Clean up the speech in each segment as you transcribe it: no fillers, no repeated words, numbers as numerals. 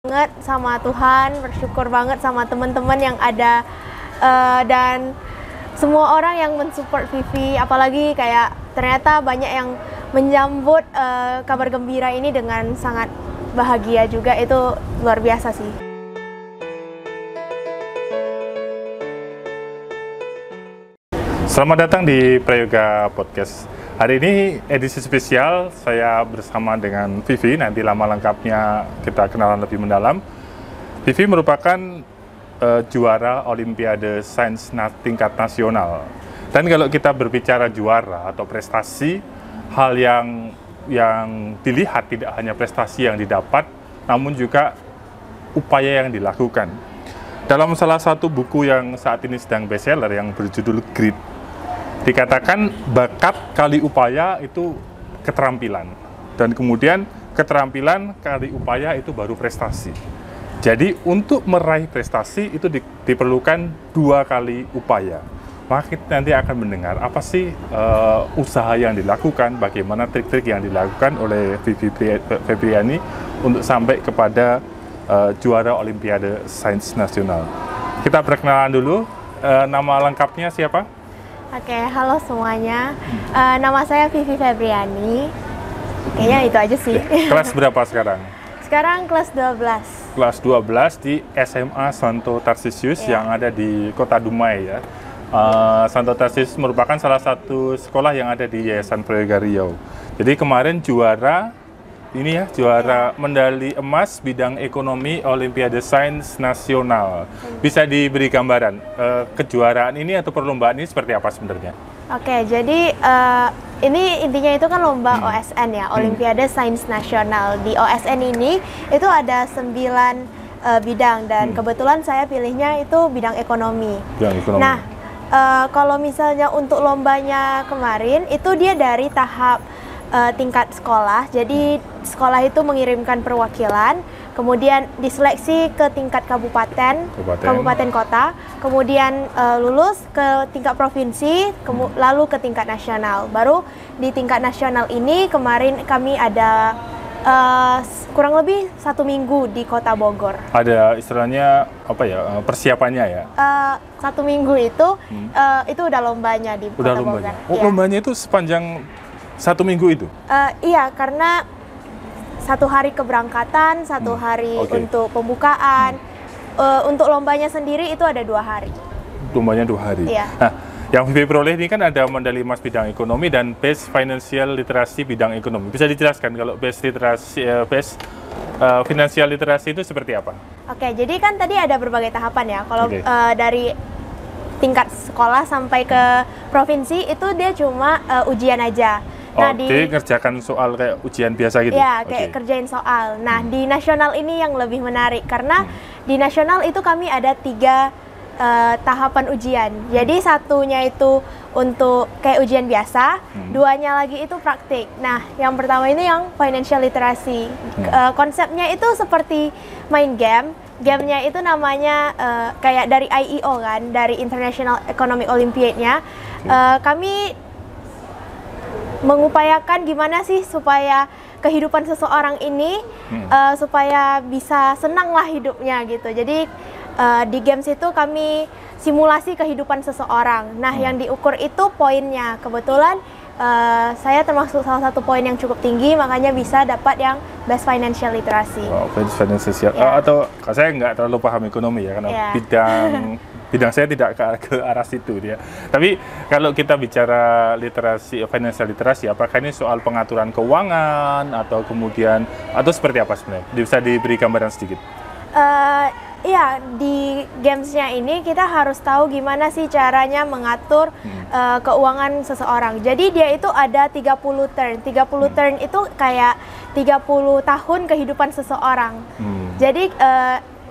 banget sama Tuhan, bersyukur banget sama teman-teman yang ada dan semua orang yang mensupport Vivi, apalagi kayak ternyata banyak yang menyambut kabar gembira ini dengan sangat bahagia juga, itu luar biasa sih. Selamat datang di Prayoga Podcast. Hari ini edisi spesial, saya bersama dengan Vivi. Nanti lama lengkapnya kita kenalan lebih mendalam. Vivi merupakan juara Olimpiade Sains tingkat nasional. Dan kalau kita berbicara juara atau prestasi, hal yang dilihat tidak hanya prestasi yang didapat, namun juga upaya yang dilakukan. Dalam salah satu buku yang saat ini sedang bestseller yang berjudul Grit, dikatakan bakat kali upaya itu keterampilan, dan kemudian keterampilan kali upaya itu baru prestasi. Jadi untuk meraih prestasi itu diperlukan 2 kali upaya. Maka kita nanti akan mendengar apa sih usaha yang dilakukan, bagaimana trik-trik yang dilakukan oleh Vivi Febriani untuk sampai kepada juara Olimpiade Sains Nasional. Kita perkenalan dulu, nama lengkapnya siapa? Oke, halo semuanya. Nama saya Vivi Febriani. Kayaknya itu aja sih. Kelas berapa sekarang? Sekarang kelas 12. Kelas 12 di SMA Santo Tarsius yang ada di Kota Dumai ya. Santo Tarsius merupakan salah satu sekolah yang ada di Yayasan Prayoga Riau. Jadi kemarin juara medali emas bidang ekonomi Olimpiade Sains Nasional. Bisa diberi gambaran kejuaraan ini atau perlombaan ini seperti apa sebenarnya? Oke, jadi ini intinya itu kan lomba OSN ya, Olimpiade Sains Nasional. Di OSN ini itu ada 9 bidang, dan kebetulan saya pilihnya itu bidang ekonomi. Nah, kalau misalnya untuk lombanya kemarin itu dia dari tahap tingkat sekolah, jadi sekolah itu mengirimkan perwakilan, kemudian diseleksi ke tingkat kabupaten kota, kemudian lulus ke tingkat provinsi, lalu ke tingkat nasional. Baru di tingkat nasional ini kemarin kami ada kurang lebih 1 minggu di Kota Bogor. Ada istilahnya apa ya, persiapannya ya? 1 minggu itu udah lombanya di Kota Bogor. Oh, ya. Lombanya itu sepanjang 1 minggu itu? Iya, karena 1 hari keberangkatan, 1 hari untuk pembukaan. Untuk lombanya sendiri itu ada 2 hari. Lombanya 2 hari? Iya. Nah, yang Vivi peroleh ini kan ada medali emas bidang ekonomi dan best financial literasi bidang ekonomi. Bisa dijelaskan kalau best financial literasi itu seperti apa? Oke, jadi kan tadi ada berbagai tahapan ya. Kalau dari tingkat sekolah sampai ke provinsi itu dia cuma ujian aja. Nah, ngerjakan soal kayak ujian biasa gitu? Ya, kayak kerjain soal. Nah, di nasional ini yang lebih menarik, karena di nasional itu kami ada 3 tahapan ujian. Jadi satunya itu untuk kayak ujian biasa, 2-nya lagi itu praktik. Nah, yang pertama ini yang financial literacy. Konsepnya itu seperti main game. Gamenya itu namanya kayak dari IEO kan, dari International Economic Olympiad-nya. Kami mengupayakan gimana sih supaya kehidupan seseorang ini supaya bisa senang lah hidupnya gitu. Jadi di games itu kami simulasi kehidupan seseorang. Nah, yang diukur itu poinnya. Kebetulan saya termasuk salah satu poin yang cukup tinggi, makanya bisa dapat yang best financial literacy. Best financial. Atau saya nggak terlalu paham ekonomi ya, karena bidang saya tidak ke arah situ dia. Tapi kalau kita bicara literasi, financial literasi, apakah ini soal pengaturan keuangan atau kemudian seperti apa sebenarnya? Bisa diberi gambaran sedikit? Iya, di gamesnya ini kita harus tahu gimana sih caranya mengatur keuangan seseorang. Jadi dia itu ada 30 turn. 30 turn itu kayak 30 tahun kehidupan seseorang. Jadi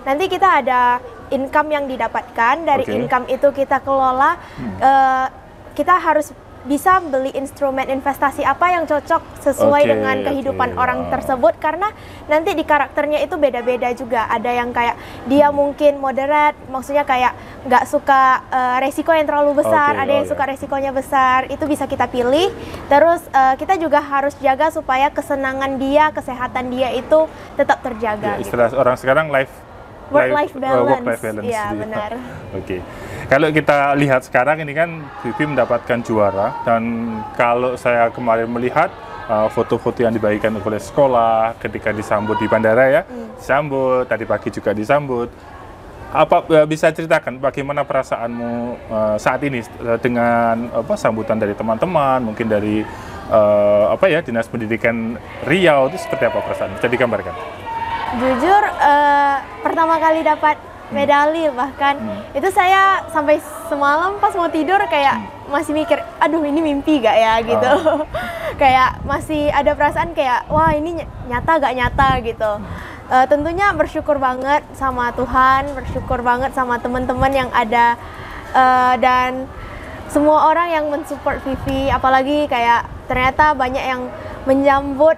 nanti kita ada income yang didapatkan, dari income itu kita kelola, kita harus bisa beli instrumen investasi apa yang cocok sesuai dengan kehidupan orang tersebut, karena nanti di karakternya itu beda-beda juga. Ada yang kayak dia mungkin moderate, maksudnya kayak nggak suka resiko yang terlalu besar, ada yang suka resikonya besar, itu bisa kita pilih. Terus kita juga harus jaga supaya kesenangan dia, kesehatan dia itu tetap terjaga. Istilah orang sekarang work-life balance. Iya, benar. Oke. Kalau kita lihat sekarang ini kan Vivi mendapatkan juara, dan kalau saya kemarin melihat foto-foto yang dibagikan oleh sekolah ketika disambut di bandara ya, disambut, tadi pagi juga disambut. Apa bisa ceritakan bagaimana perasaanmu saat ini dengan sambutan dari teman-teman, mungkin dari Dinas Pendidikan Riau, itu seperti apa perasaan? Bisa digambarkan? Jujur, pertama kali dapat medali bahkan itu saya sampai semalam pas mau tidur kayak masih mikir, aduh ini mimpi gak ya gitu. Kayak masih ada perasaan kayak wah ini nyata gak nyata gitu. Tentunya bersyukur banget sama Tuhan, bersyukur banget sama teman-teman yang ada, dan semua orang yang mensupport Vivi, apalagi kayak ternyata banyak yang menyambut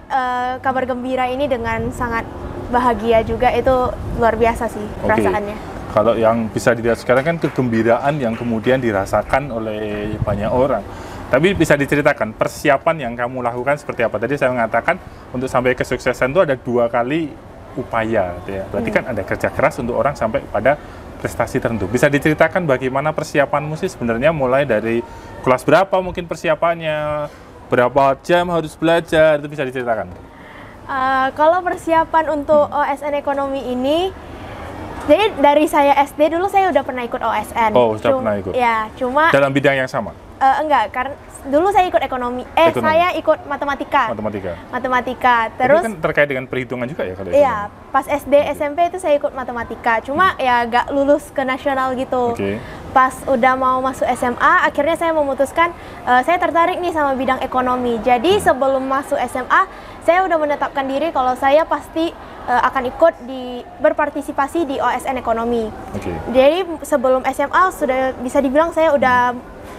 kabar gembira ini dengan sangat bahagia juga. Itu luar biasa sih perasaannya. Kalau yang bisa dilihat sekarang kan kegembiraan yang kemudian dirasakan oleh banyak orang. Tapi bisa diceritakan persiapan yang kamu lakukan seperti apa? Tadi saya mengatakan untuk sampai kesuksesan itu ada 2 kali upaya, ya. Berarti kan ada kerja keras untuk orang sampai pada prestasi tertentu. Bisa diceritakan bagaimana persiapanmu sih sebenarnya, mulai dari kelas berapa mungkin persiapannya, berapa jam harus belajar, itu bisa diceritakan? Kalau persiapan untuk OSN ekonomi ini, jadi dari saya SD dulu saya udah pernah ikut OSN. Oh, sudah pernah ikut? Ya, cuma dalam bidang yang sama? Enggak, karena dulu saya ikut ekonomi. Saya ikut matematika. Terus itu kan terkait dengan perhitungan juga ya kalau iya, pas SD, SMP itu saya ikut matematika. Cuma ya gak lulus ke nasional gitu. Pas udah mau masuk SMA, akhirnya saya memutuskan saya tertarik nih sama bidang ekonomi. Jadi sebelum masuk SMA, saya udah menetapkan diri kalau saya pasti akan ikut berpartisipasi di OSN ekonomi. Jadi sebelum SMA sudah bisa dibilang saya udah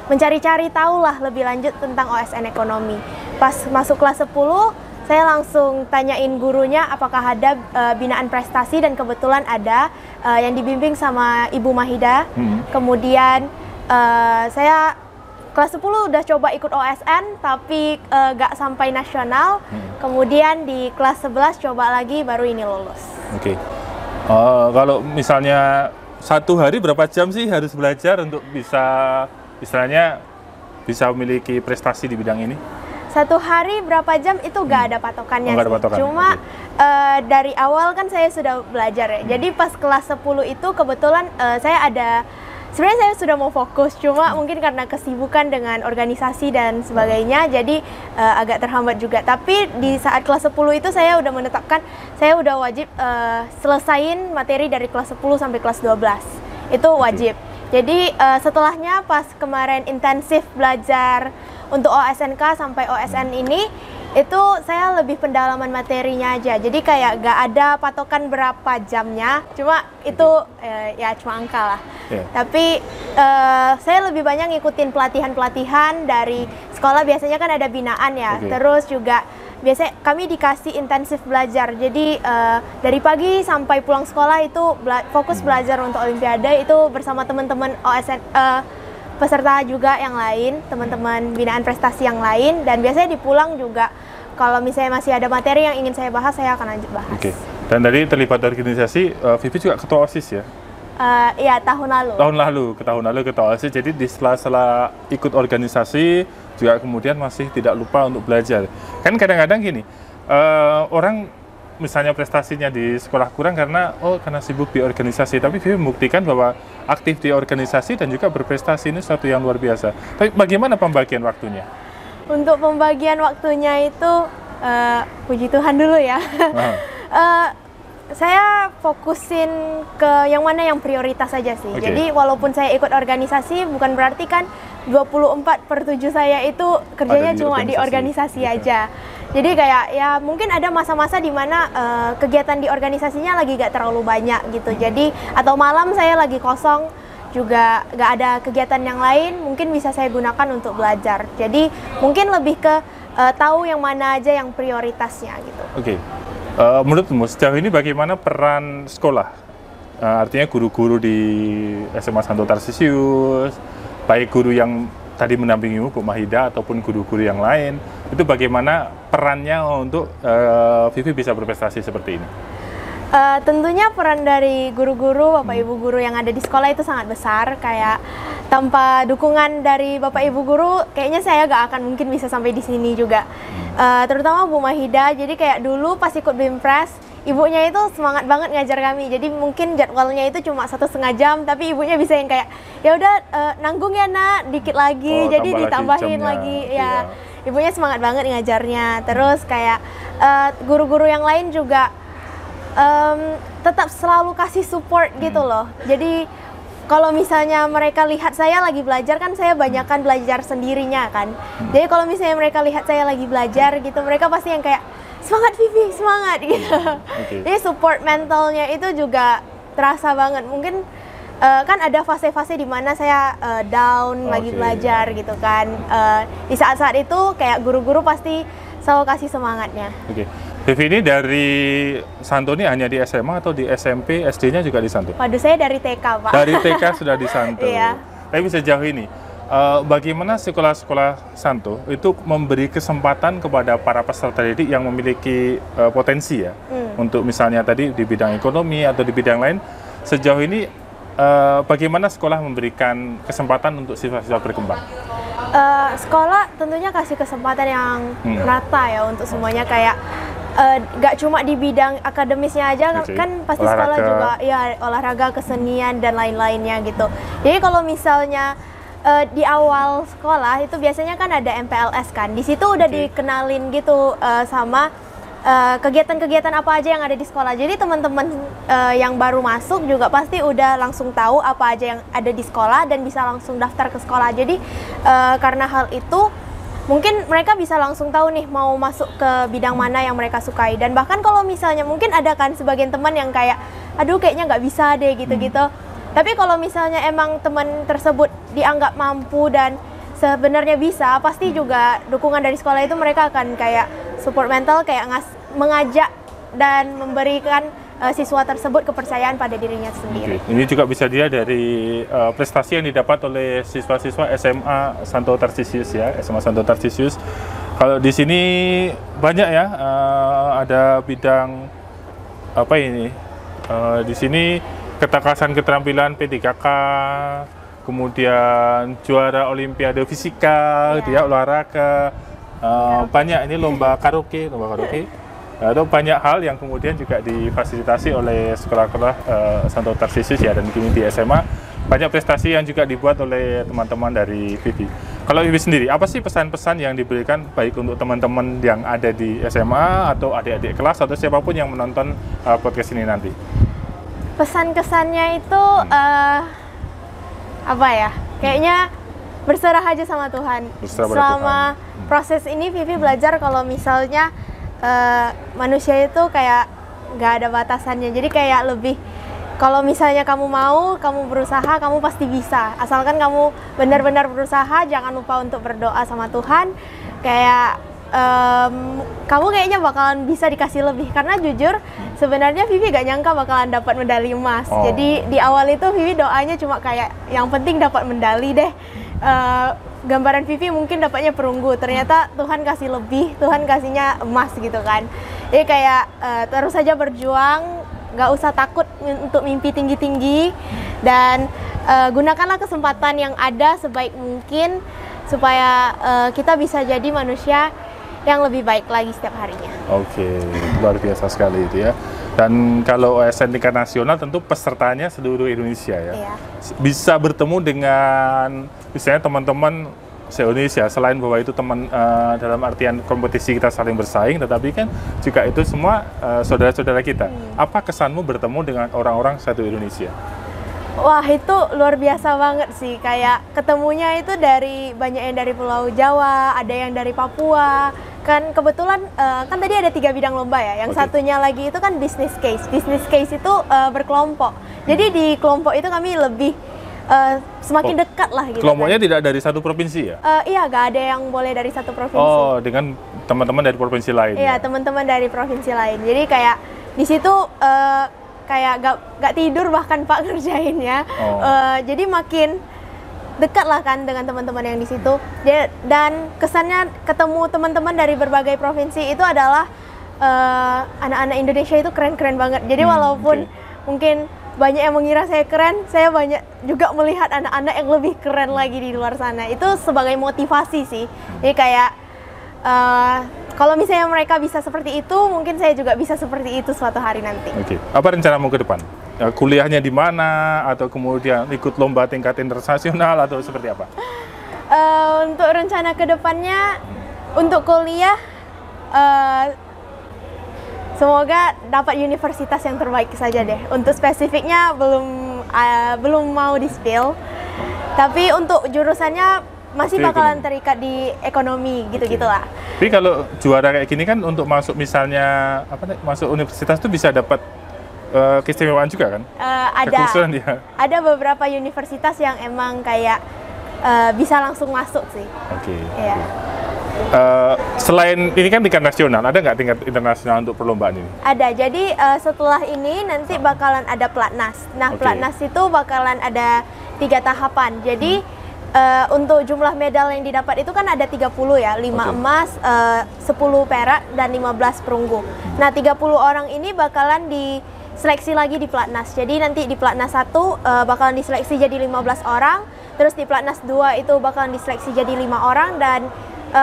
mencari-cari tahu lah lebih lanjut tentang OSN ekonomi. Pas masuk kelas 10, saya langsung tanyain gurunya apakah ada binaan prestasi, dan kebetulan ada yang dibimbing sama Ibu Mahida. Kemudian saya kelas 10 udah coba ikut OSN tapi gak sampai nasional. Kemudian di kelas 11 coba lagi, baru ini lulus. Kalau misalnya satu hari berapa jam sih harus belajar untuk bisa istilahnya bisa memiliki prestasi di bidang ini? Satu hari berapa jam itu gak ada patokannya sih. Cuma dari awal kan saya sudah belajar ya. Jadi pas kelas 10 itu kebetulan sebenarnya saya sudah mau fokus, cuma mungkin karena kesibukan dengan organisasi dan sebagainya, jadi agak terhambat juga. Tapi di saat kelas 10 itu saya udah menetapkan, saya udah wajib selesain materi dari kelas 10 sampai kelas 12. Itu wajib. Jadi setelahnya pas kemarin intensif belajar untuk OSNK sampai OSN ini, itu saya lebih pendalaman materinya aja. Jadi kayak gak ada patokan berapa jamnya, cuma itu ya cuma angka lah. Tapi saya lebih banyak ngikutin pelatihan-pelatihan dari sekolah, biasanya kan ada binaan ya. Terus juga biasanya kami dikasih intensif belajar. Jadi dari pagi sampai pulang sekolah itu fokus belajar untuk Olimpiade, itu bersama teman-teman OSN, peserta juga yang lain, teman-teman binaan prestasi yang lain. Dan biasanya di pulang juga kalau misalnya masih ada materi yang ingin saya bahas, saya akan lanjut bahas. Dan tadi terlibat organisasi, Vivi juga ketua OSIS ya? Iya, tahun lalu ketua OSIS. Jadi di sela-sela ikut organisasi juga kemudian masih tidak lupa untuk belajar. Kan kadang-kadang gini, orang misalnya prestasinya di sekolah kurang karena sibuk di organisasi, tapi Vivi membuktikan bahwa aktif di organisasi dan juga berprestasi ini sesuatu yang luar biasa. Tapi bagaimana pembagian waktunya? Untuk pembagian waktunya itu puji Tuhan dulu ya. Saya fokusin ke yang mana yang prioritas saja sih. Jadi walaupun saya ikut organisasi, bukan berarti kan 24/7 saya itu kerjanya cuma di organisasi aja. Jadi kayak ya mungkin ada masa-masa di mana kegiatan di organisasinya lagi gak terlalu banyak gitu. Jadi atau malam saya lagi kosong, juga nggak ada kegiatan yang lain, mungkin bisa saya gunakan untuk belajar. Jadi mungkin lebih ke tahu yang mana aja yang prioritasnya gitu. Oke. Menurutmu sejauh ini bagaimana peran sekolah? Artinya guru-guru di SMA Santo Tarsius, baik guru yang tadi mendampingimu Bu Mahida ataupun guru-guru yang lain, itu bagaimana perannya untuk Vivi bisa berprestasi seperti ini? Tentunya peran dari guru-guru, Bapak Ibu guru yang ada di sekolah itu sangat besar. Kayak tanpa dukungan dari Bapak Ibu guru, kayaknya saya gak akan mungkin bisa sampai di sini juga. Terutama Bu Mahida, jadi kayak dulu pas ikut BIMPRES, ibunya itu semangat banget ngajar kami. Jadi mungkin jadwalnya itu cuma 1,5 jam, tapi ibunya bisa yang kayak, ya udah nanggung ya nak, dikit lagi, jadi ditambahin lagi. Ya, ibunya semangat banget ngajarnya. Terus kayak guru-guru yang lain juga tetap selalu kasih support gitu loh. Jadi kalau misalnya mereka lihat saya lagi belajar, kan saya banyakkan belajar sendirinya kan. Jadi kalau misalnya mereka lihat saya lagi belajar gitu, mereka pasti yang kayak semangat Vivi, semangat gitu. Jadi support mentalnya itu juga terasa banget. Mungkin kan ada fase-fase di mana saya down lagi belajar gitu kan. Di saat-saat itu kayak guru-guru pasti selalu kasih semangatnya. Vivi ini dari Santo ini hanya di SMA atau di SMP, SD-nya juga di Santo? Waduh, saya dari TK, Pak. Dari TK sudah di Santo. Iya. Tapi sejauh ini, bagaimana sekolah-sekolah Santo itu memberi kesempatan kepada para peserta didik yang memiliki potensi ya, untuk misalnya tadi di bidang ekonomi atau di bidang lain, sejauh ini bagaimana sekolah memberikan kesempatan untuk siswa-siswa berkembang? Sekolah tentunya kasih kesempatan yang rata ya untuk semuanya, kayak gak cuma di bidang akademisnya aja, kan pasti olahraga. Sekolah juga ya olahraga, kesenian dan lain-lainnya gitu. Jadi kalau misalnya di awal sekolah itu biasanya kan ada MPLS kan, di situ udah dikenalin gitu sama kegiatan-kegiatan apa aja yang ada di sekolah. Jadi teman-teman yang baru masuk juga pasti udah langsung tahu apa aja yang ada di sekolah dan bisa langsung daftar ke sekolah. Jadi karena hal itu mungkin mereka bisa langsung tahu nih mau masuk ke bidang mana yang mereka sukai. Dan bahkan kalau misalnya mungkin ada kan sebagian teman yang kayak, aduh kayaknya nggak bisa deh gitu-gitu. Tapi kalau misalnya emang teman tersebut dianggap mampu dan sebenarnya bisa, pasti juga dukungan dari sekolah itu mereka akan kayak support mental, kayak mengajak dan memberikan siswa tersebut kepercayaan pada dirinya sendiri. Ini juga bisa dilihat dari prestasi yang didapat oleh siswa-siswa SMA Santo Tarsius ya, SMA Santo Tarsius. Kalau di sini banyak ya, ada bidang apa ini? Di sini ketakasan keterampilan P3K, kemudian juara Olimpiade Fisika, dia olahraga, banyak ini lomba karaoke. Atau banyak hal yang kemudian juga difasilitasi oleh sekolah-sekolah Santo Tarsius ya, dan kini di SMA banyak prestasi yang juga dibuat oleh teman-teman dari Vivi. Kalau Vivi sendiri, apa sih pesan-pesan yang diberikan baik untuk teman-teman yang ada di SMA atau adik-adik kelas atau siapapun yang menonton podcast ini nanti? Pesan-kesannya itu apa ya? Kayaknya berserah aja sama Tuhan. Selama proses ini Vivi belajar kalau misalnya manusia itu kayak nggak ada batasannya. Jadi kayak lebih, kalau misalnya kamu mau, kamu berusaha, kamu pasti bisa. Asalkan kamu benar-benar berusaha, jangan lupa untuk berdoa sama Tuhan. Kayak kamu kayaknya bakalan bisa dikasih lebih. Karena jujur sebenarnya Vivi gak nyangka bakalan dapat medali emas. Jadi di awal itu Vivi doanya cuma kayak yang penting dapat medali deh. Gambaran Vivi mungkin dapatnya perunggu, ternyata Tuhan kasih lebih, Tuhan kasihnya emas gitu kan. Jadi kayak terus saja berjuang, gak usah takut untuk mimpi tinggi-tinggi, dan gunakanlah kesempatan yang ada sebaik mungkin supaya kita bisa jadi manusia yang lebih baik lagi setiap harinya. Oke, luar biasa sekali itu ya. Dan kalau OSN tingkat nasional tentu pesertanya seluruh Indonesia ya. Iya. Bisa bertemu dengan misalnya teman-teman se-Indonesia, selain bahwa itu teman dalam artian kompetisi kita saling bersaing, tetapi kan juga itu semua saudara-saudara kita. Apa kesanmu bertemu dengan orang-orang satu Indonesia? Wah, itu luar biasa banget sih. Kayak ketemunya itu dari banyak yang dari Pulau Jawa, ada yang dari Papua. Kan kebetulan kan tadi ada 3 bidang lomba ya. Yang satunya lagi itu kan business case. Business case itu berkelompok. Jadi di kelompok itu kami lebih semakin dekat lah gitu. Kelompoknya tidak dari satu provinsi ya? Iya, nggak ada yang boleh dari satu provinsi. Oh, dengan teman-teman dari provinsi lain. Iya, ya? teman-teman dari provinsi lain. Jadi kayak di situ kayak gak tidur bahkan Pak ngerjainnya. Jadi makin dekat lah kan dengan teman-teman yang di situ. Dan kesannya ketemu teman-teman dari berbagai provinsi itu adalah anak-anak Indonesia itu keren-keren banget. Jadi walaupun mungkin banyak yang mengira saya keren, saya banyak juga melihat anak-anak yang lebih keren lagi di luar sana. Itu sebagai motivasi sih. Jadi kayak kalau misalnya mereka bisa seperti itu, mungkin saya juga bisa seperti itu suatu hari nanti. Oke. Apa rencanamu ke depan? Kuliahnya di mana? Atau kemudian ikut lomba tingkat internasional atau seperti apa? Untuk rencana ke depannya, untuk kuliah, semoga dapat universitas yang terbaik saja deh. Untuk spesifiknya belum mau di-spill. Tapi untuk jurusannya masih bakalan terikat di ekonomi gitu-gitulah. Tapi kalau juara kayak gini kan untuk masuk misalnya masuk universitas itu bisa dapat keistimewaan juga kan? Ada beberapa universitas yang emang kayak bisa langsung masuk sih. Oke. Iya. Selain ini kan tingkat nasional, ada nggak tingkat internasional untuk perlombaan ini? Ada, jadi setelah ini nanti bakalan ada Platnas. Nah, Platnas itu bakalan ada 3 tahapan. Jadi untuk jumlah medal yang didapat itu kan ada 30 ya, 5 emas, 10 perak, dan 15 perunggu. Nah, 30 orang ini bakalan diseleksi lagi di Platnas. Jadi nanti di Platnas 1 bakalan diseleksi jadi 15 orang, terus di Platnas 2 itu bakalan diseleksi jadi 5 orang, dan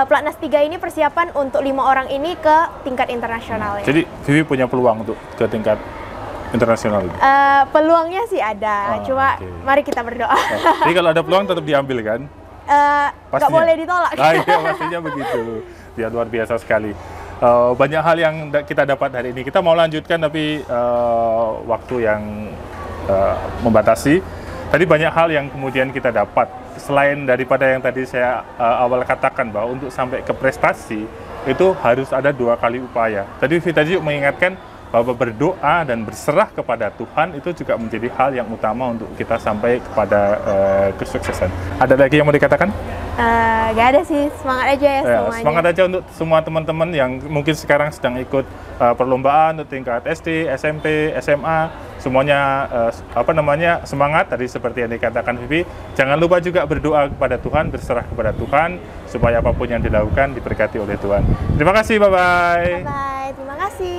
Platnas 3 ini persiapan untuk 5 orang ini ke tingkat internasional. Ya. Jadi Vivi punya peluang untuk ke tingkat internasional? Peluangnya sih ada, cuma mari kita berdoa. Jadi kalau ada peluang tetap diambil kan? Nggak boleh ditolak. Iya, pastinya begitu. Ya, luar biasa sekali. Banyak hal yang kita dapat hari ini. Kita mau lanjutkan tapi waktu yang membatasi. Tadi banyak hal yang kemudian kita dapat. Selain daripada yang tadi saya awal katakan bahwa untuk sampai ke prestasi itu harus ada 2 kali upaya. Tadi Vivi tadi mengingatkan bahwa berdoa dan berserah kepada Tuhan itu juga menjadi hal yang utama untuk kita sampai kepada kesuksesan. Ada lagi yang mau dikatakan? Gak ada sih, semangat aja ya semuanya. Semangat aja untuk semua teman-teman yang mungkin sekarang sedang ikut perlombaan untuk tingkat SD, SMP, SMA, semuanya semangat tadi seperti yang dikatakan Vivi. Jangan lupa juga berdoa kepada Tuhan, berserah kepada Tuhan supaya apapun yang dilakukan diberkati oleh Tuhan. Terima kasih, bye-bye. Bye-bye, terima kasih.